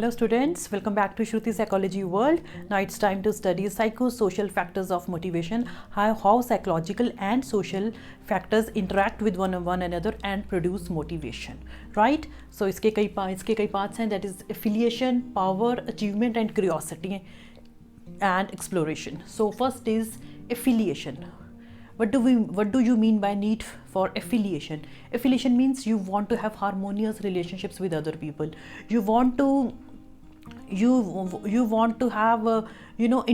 Hello students, welcome back to Shruti Psychology World. Now it's time to study psychosocial factors of motivation, how psychological and social factors interact with one another and produce motivation, right? So इसके कई parts हैं, that is affiliation, power, achievement and curiosity and exploration. So first is affiliation. What do you mean by need for affiliation? Affiliation means you want to have harmonious relationships with other people. You want to have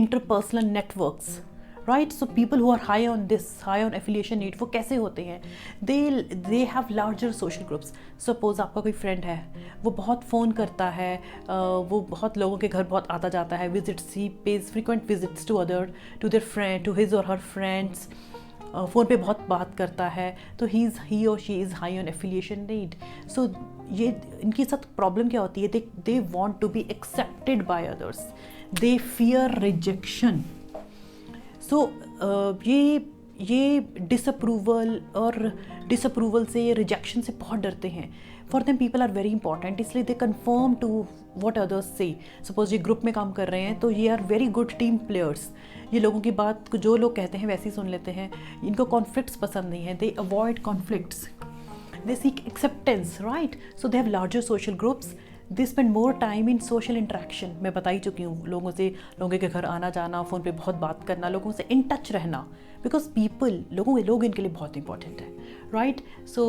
interpersonal networks, right? So people who are high on affiliation need, वो कैसे होते हैं? They have larger social groups. Suppose आपका कोई friend है, वो बहुत phone करता है, वो बहुत लोगों के घर बहुत आता जाता है, he pays frequent visits to his or her friends. Phone पे बहुत बात करता है, तो he or she is high on affiliation need. So ये इनके साथ प्रॉब्लम क्या होती है? They want to be accepted by others. They fear rejection. So ये डिसअप्रूवल से, रिजेक्शन से बहुत डरते हैं. For them people are very important, इसलिए they conform to what others say. Suppose ये ग्रुप में काम कर रहे हैं तो ये are very good team players. ये लोगों की बात जो लोग कहते हैं वैसे ही सुन लेते हैं. इनको कॉन्फ्लिक्ट्स पसंद नहीं है. दे avoid conflicts. They seek acceptance, right? So they have larger social groups. They spend more time in social interaction. मैं बता ही चुकी हूँ, लोगों के घर आना जाना, फ़ोन पे बहुत बात करना, लोगों से इन टच रहना, बिकॉज लोग इनके लिए बहुत इंपॉर्टेंट है, राइट? सो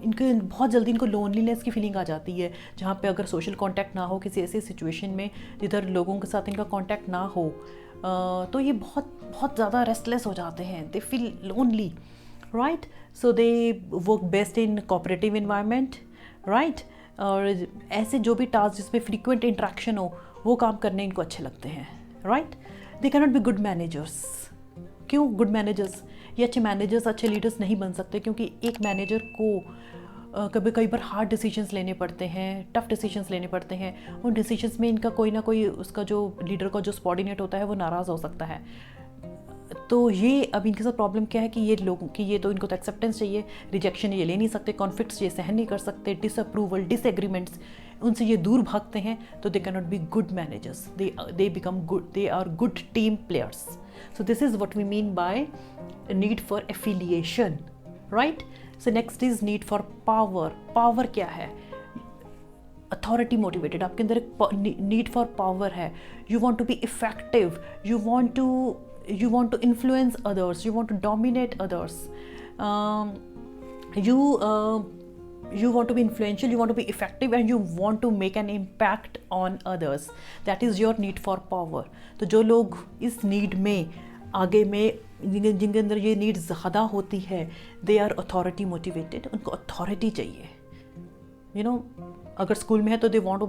इनके बहुत जल्दी इनको लोनलीनेस की फीलिंग आ जाती है, जहाँ पे अगर सोशल कांटेक्ट ना हो, किसी ऐसे सिचुएशन में जिधर लोगों के साथ इनका कांटेक्ट ना हो, तो ये बहुत ज़्यादा रेस्टलेस हो जाते हैं. They feel lonely, right? So they work best in cooperative environment, right? और ऐसे जो भी टास्क जिसमें फ्रीक्वेंट इंट्रैक्शन हो, वो काम करने इनको अच्छे लगते हैं, right? They can not be good managers. क्यों गुड मैनेजर्स? ये अच्छे मैनेजर्स, अच्छे लीडर्स नहीं बन सकते, क्योंकि एक मैनेजर को कई बार हार्ड डिसीजंस लेने पड़ते हैं, टफ डिसीजंस लेने पड़ते हैं. उन डिसीजंस में इनका कोई ना कोई, उसका जो लीडर का जो सबऑर्डिनेट होता है वो नाराज़ हो सकता है. तो ये अब इनके साथ प्रॉब्लम क्या है कि ये तो इनको तो एक्सेप्टेंस चाहिए, रिजेक्शन ये ले नहीं सकते, कॉन्फ्लिक्ट्स ये सहन नहीं कर सकते, डिसअप्रूवल, डिसएग्रीमेंट्स, उनसे ये दूर भागते हैं. तो they can not be good managers. They are good team players. So this is what we mean by need for affiliation, right? So next is need for power. Power क्या है? Authority motivated. आपके अंदर एक need for power है. You want to be effective. You want to influence others. You want to dominate others. You want to be influential, you want to be effective, and you want to make an impact on others. That is your need for power. तो जो लोग इस need में आगे में, जिनके अंदर ये need ज़्यादा होती है, they are authority motivated. उनको authority चाहिए. अगर स्कूल में है तो they want to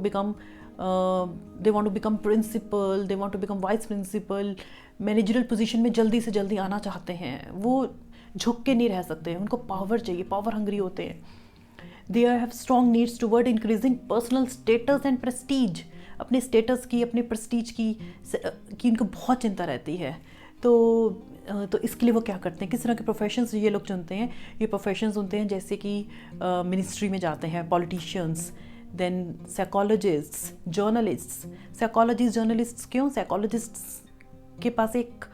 become principal, they want to become vice principal, managerial position में जल्दी से जल्दी आना चाहते हैं. वो झुक के नहीं रह सकते, उनको पावर चाहिए, पावर हंग्री होते हैं. They have strong needs toward increasing personal status and prestige. अपने स्टेटस की, अपने प्रेस्टीज की इनको बहुत चिंता रहती है. तो इसके लिए वो क्या करते हैं, किस तरह के प्रोफेशंस ये लोग चुनते हैं? ये प्रोफेशंस होते हैं जैसे कि मिनिस्ट्री में जाते हैं, politicians, then psychologists, journalists. Journalists क्यों? साइकोलॉजिस्ट्स के पास एक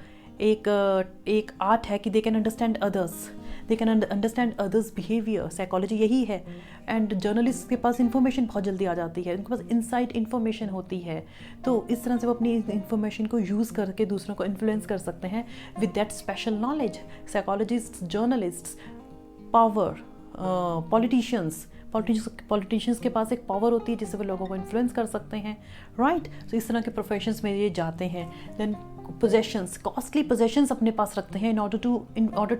आर्ट है कि they can understand others, they can understand others behaviour. Psychology यही है. एंड जर्नलिस्ट के पास इंफॉर्मेशन बहुत जल्दी आ जाती है, उनके पास इनसाइड इंफॉर्मेशन होती है. तो इस तरह से वो अपनी इंफॉर्मेशन को यूज़ करके दूसरों को इन्फ्लुएंस कर सकते हैं with that special knowledge. Psychologist, journalists, power, politicians के पास एक पावर होती है जिससे वो लोगों को इन्फ्लुएंस कर सकते हैं, राइट? तो इस तरह के प्रोफेशंस में ये जाते हैं. देन पोजेशंस, कॉस्टली पोजेशंस अपने पास रखते हैं in order to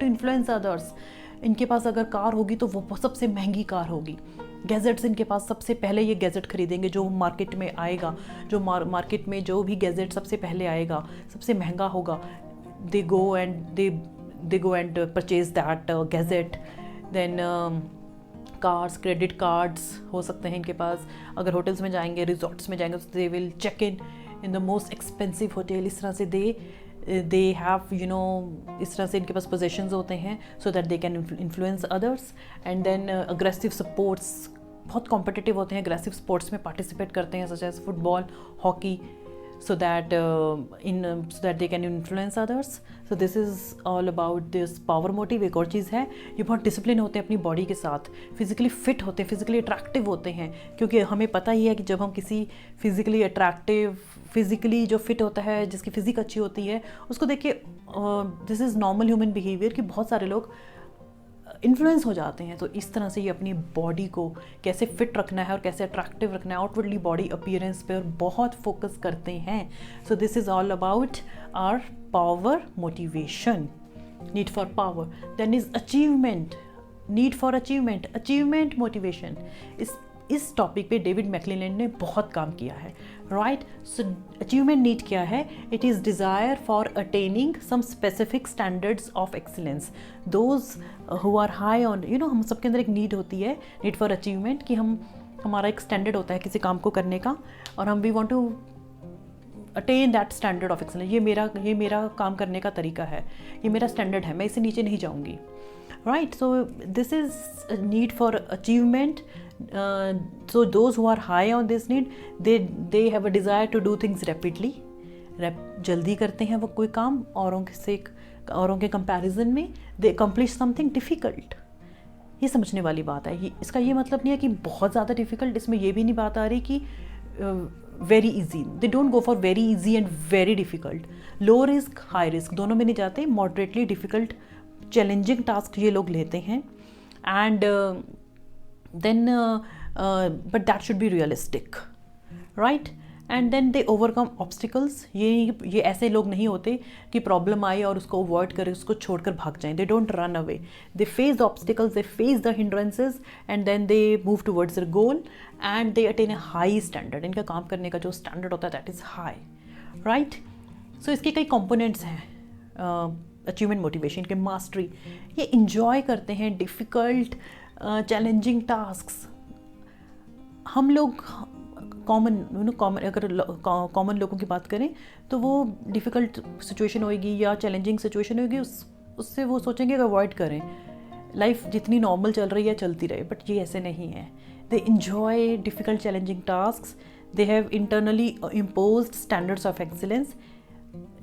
influence others. इनके पास अगर कार होगी तो वो सबसे महंगी कार होगी. गैजेट्स इनके पास, सबसे पहले ये गैजेट खरीदेंगे जो मार्केट में आएगा, जो मार्केट में जो भी गैजेट सबसे पहले आएगा, सबसे महंगा होगा. They go and purchase that gadget. Then cars, credit cards हो सकते हैं इनके पास. अगर होटल्स में जाएंगे, रिजॉर्ट्स में जाएंगे, तो they will check in the most expensive hotel. इस तरह से दे हैव इस तरह से इनके पास पोजेशंस होते हैं so that they can influence others. And then aggressive sports बहुत कॉम्पिटिटिव होते हैं, अग्रेसिव स्पोर्ट्स में पार्टिसिपेट करते हैं such as football, hockey, so that so that they can influence others. So this is all about this power motive. एक और चीज़ है, ये बहुत डिसिप्लिन होते हैं अपनी बॉडी के साथ, फिजिकली फिट होते हैं, फिजिकली अट्रैक्टिव होते हैं, क्योंकि हमें पता ही है कि जब हम किसी फिजिकली अट्रैक्टिव, फिजिकली जो फिट होता है, जिसकी फिजिक अच्छी होती है, उसको देख के this is normal human behaviour कि बहुत सारे लोग इन्फ्लुएंस हो जाते हैं। तो इस तरह से ये अपनी बॉडी को कैसे फिट रखना है और कैसे अट्रैक्टिव रखना है, आउटवर्डली बॉडी अपीयरेंस पर बहुत फोकस करते हैं। So this is all about our power motivation, need for power. Then is achievement, need for achievement, achievement motivation. इस टॉपिक पे डेविड मैकक्लेलैंड ने बहुत काम किया है, राइट। सो अचीवमेंट नीड क्या है? It is desire for attaining some specific standards of excellence, those who are high on, you know, हम सबके अंदर एक नीड होती है, नीड फॉर अचीवमेंट, कि हमारा एक स्टैंडर्ड होता है किसी काम को करने का, और हम we want to attain that standard of excellence. ये मेरा काम करने का तरीका है, ये मेरा स्टैंडर्ड है, मैं इससे नीचे नहीं जाऊँगी, right. So this is need for achievement. So those who are high on this need, they have a desire to do things rapidly. जल्दी करते हैं वो कोई काम, औरों के कंपैरिजन में they accomplish something difficult. ये समझने वाली बात है। इसका ये मतलब नहीं है कि बहुत ज़्यादा डिफ़िकल्ट, इसमें ये भी नहीं बात आ रही कि very easy. They don't go for very easy and very difficult, low risk high risk दोनों में नहीं जाते, मॉडरेटली डिफ़िकल्ट चैलेंजिंग टास्क ये लोग लेते हैं, and then but that should be realistic, right? And then they overcome obstacles. ये ऐसे लोग नहीं होते कि प्रॉब्लम आई और उसको अवॉइड करें, उसको छोड़कर भाग जाएं. They don't run away. They face the obstacles, they face the hindrances, and then they move towards their goal and they attain a high standard. इनका काम करने का जो स्टैंडर्ड होता है that is high, right? So इसके कई components हैं अचीवमेंट मोटिवेशन के. मास्टरी, ये इंजॉय करते हैं डिफ़िकल्ट चैलेंजिंग टास्क्स. हम लोग अगर कॉमन लोगों की बात करें तो वो डिफ़िकल्ट सिचुएशन होएगी या चैलेंजिंग सिचुएशन होएगी, उससे वो सोचेंगे कि अवॉइड करें, लाइफ जितनी नॉर्मल चल रही है चलती रहे. बट ये ऐसे नहीं है. They enjoy difficult challenging task. They have internally imposed standards of excellence.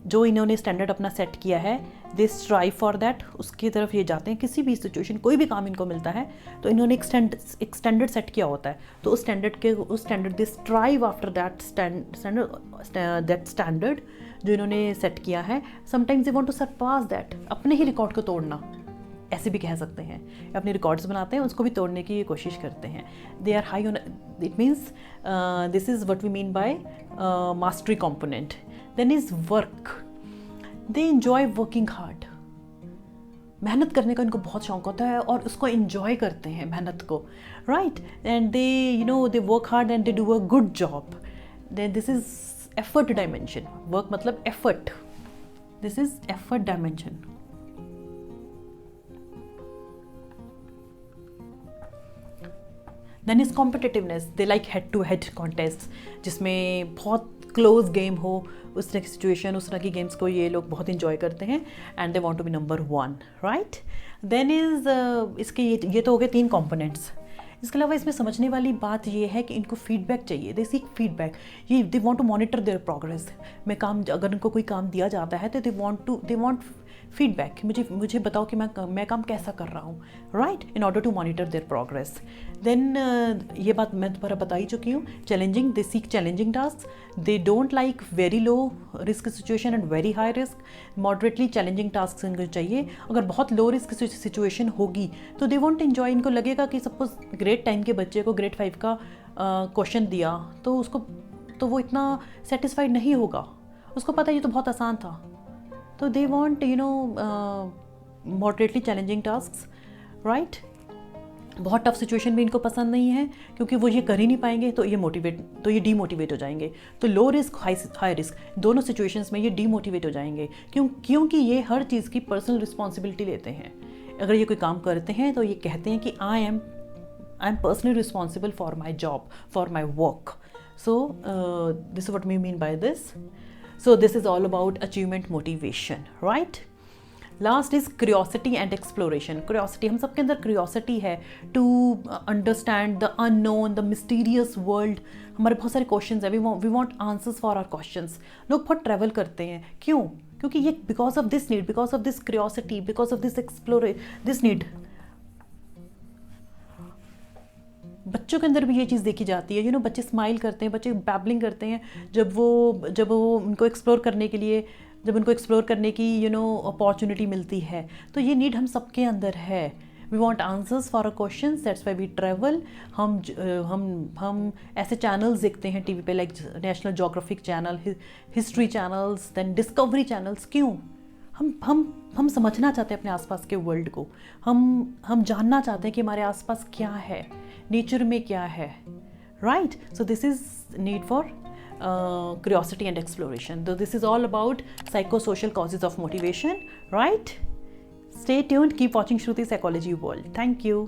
जो इन्होंने स्टैंडर्ड अपना सेट किया है, दे स्ट्राइव फॉर दैट, उसकी तरफ ये जाते हैं. किसी भी सिचुएशन, कोई भी काम इनको मिलता है तो इन्होंने एक स्टैंडर्ड सेट किया होता है, तो उस standard they strive after that standard जो इन्होंने सेट किया है. Sometimes they want to surpass that, अपने ही रिकॉर्ड को तोड़ना, ऐसे भी कह सकते हैं. अपने रिकॉर्ड्स बनाते हैं, उसको भी तोड़ने की कोशिश करते हैं. They are high on, it means this is what we mean by mastery component. Then is work. They enjoy working hard. मेहनत करने का इनको बहुत शौक होता है और उसको इंजॉय करते हैं मेहनत को, right. And they work hard and they do a good job. Then this is effort dimension. Work मतलब effort. This is effort dimension. Then is competitiveness. They like head to head contest, जिसमें बहुत close game हो, उस तरह की situation, उस तरह की गेम्स को ये लोग बहुत इंजॉय करते हैं. And they want to be number 1, right. Then is इसके ये तो हो गए 3 कंपोनेंट्स. इसके अलावा इसमें समझने वाली बात ये है कि इनको फीडबैक चाहिए. They seek feedback. ये they want to monitor their progress. अगर उनको कोई काम दिया जाता है तो दे वांट फीडबैक. मुझे बताओ कि मैं काम कैसा कर रहा हूँ, right, in order to monitor their progress. Then ये बात मैं दोबारा बता ही चुकी हूँ. Challenging, they seek challenging task. They don't like very low risk situation and very high risk. Moderately challenging task इनको चाहिए. अगर बहुत लो रिस्क सिचुएशन होगी तो दे वॉन्ट एंजॉय. इनको लगेगा कि सपोज ग्रेड 10 के बच्चे को ग्रेड 5 का क्वेश्चन दिया तो वो इतना सेटिस्फाइड नहीं होगा. उसको पता है ये तो बहुत आसान था. तो they want moderately challenging task, right. बहुत टफ सिचुएशन भी इनको पसंद नहीं है क्योंकि वो ये कर ही नहीं पाएंगे, तो ये डीमोटिवेट हो जाएंगे. तो लो रिस्क हाई रिस्क दोनों सिचुएशंस में ये डीमोटिवेट हो जाएंगे. क्योंकि ये हर चीज़ की पर्सनल रिस्पॉन्सिबिलिटी लेते हैं. अगर ये कोई काम करते हैं तो ये कहते हैं कि I am personally responsible for my job, for my work. So this is what we mean by this. So this is all about achievement motivation, right? Last is curiosity and exploration. Curiosity, हम सबके अंदर curiosity है to understand the unknown, the mysterious world. हमारे बहुत सारे questions हैं, we want answers for our questions. लोग बहुत ट्रैवल करते हैं, क्यों? क्योंकि ये because of this need, because of this curiosity, because of this need. बच्चों के अंदर भी ये चीज़ देखी जाती है, बच्चे स्माइल करते हैं, बच्चे बैबलिंग करते हैं जब वो उनको एक्सप्लोर करने के लिए, जब उनको एक्सप्लोर करने की अपॉर्चुनिटी मिलती है। तो ये नीड हम सबके अंदर है। We want answers for a question, that's why we travel. हम ऐसे चैनल्स देखते हैं टीवी पे, like National Geographic channel, History channels, then Discovery channels. क्यों? हम समझना चाहते हैं अपने आसपास के वर्ल्ड को। हम जानना चाहते हैं कि हमारे आसपास क्या है, नेचर में क्या है, right? So this is need for curiosity and exploration. So this is all about psychosocial causes of motivation, right? Stay tuned, keep watching Shruti Psychology World. Thank you.